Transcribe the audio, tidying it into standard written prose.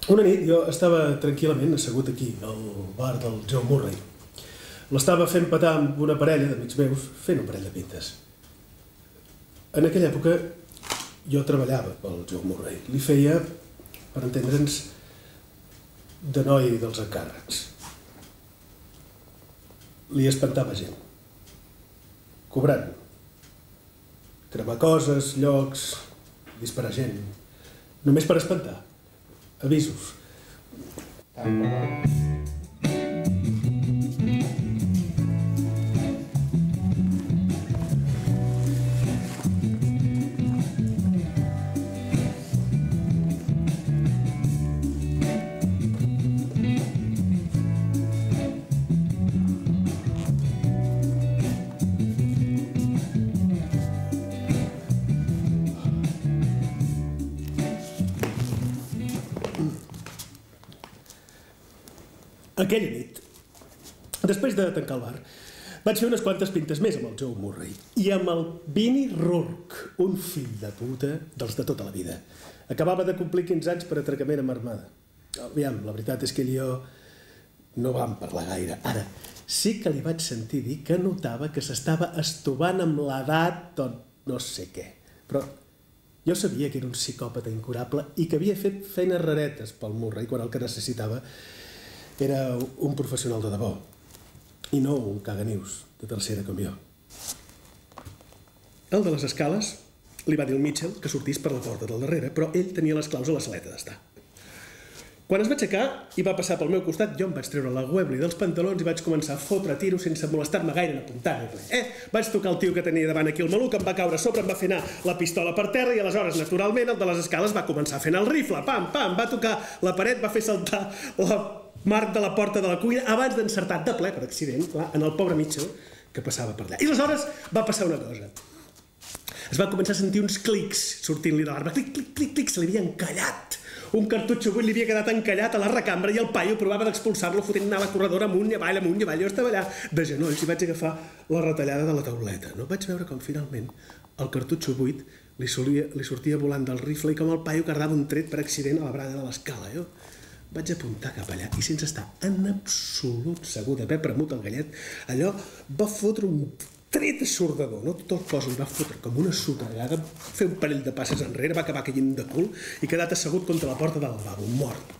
Una nit jo estava tranquil·lament assegut aquí, al bar del Joe Murray. L'estava fent petar amb una parella d'amics meus, fent un parell de pintes. En aquella època jo treballava pel Joe Murray. Li feia, per entendre'ns, de noi dels encàrrecs. Li espantava gent. Cobrant. Cremar coses, llocs, disparar gent. Només per espantar. Avisos. Aquella nit, després de tancar el bar, vaig fer unes quantes pintes més amb el Joe Murray i amb el Vinnie Rourke, un fill de puta dels de tota la vida. Acabava de complir 15 anys per atracament amb armada. Aviam, la veritat és que ell i jo no vam parlar gaire. Ara, sí que li vaig sentir dir que notava que s'estava estovant amb l'edat o no sé què. Però jo sabia que era un psicòpata incurable i que havia fet feines raretes pel Murray quan el que necessitava era un professional de debò i no un caganius de tercera com jo. El de les escales li va dir al Mitchell que sortís per la porta del darrere, però ell tenia les claus a la saleta d'estar. Quan es va aixecar i va passar pel meu costat, jo em vaig treure la Webley dels pantalons i vaig començar a fotre tiros sense molestar-me gaire en apuntar-me. Vaig tocar el tio que tenia davant aquí el maluc, em va caure a sobre, em va fer anar la pistola per terra i aleshores, naturalment, el de les escales va començar fent el rifle. Pam, pam, va tocar la paret, va fer saltar la marc de la porta de la cuina abans d'encertar de ple, per accident, clar, en el pobre Mitchell que passava per allà. I aleshores va passar una cosa. Es va començar a sentir uns clics sortint-li de l'arma. Clic, clic, clic, clic, se li havia encallat. Un cartutxo buit li havia quedat encallat a la recambra i el paio provava d'expulsar-lo fotent anar a la corredora amunt i avall, amunt i avall. Jo estava allà de genolls i vaig agafar la retallada de la tauleta. No vaig veure com finalment el cartutxo buit li sortia volant del rifle i com el paio cardava un tret per accident a la barana de l'escala. Jo vaig apuntar cap allà i sense estar en absolut segur d'haver premut el gallet, allò va fotre un tret assordador, no? Tot el cos li va fotre com una sotragada, fer un parell de passes enrere, va acabar caient de cul i quedat assegut contra la porta del lavabo, mort.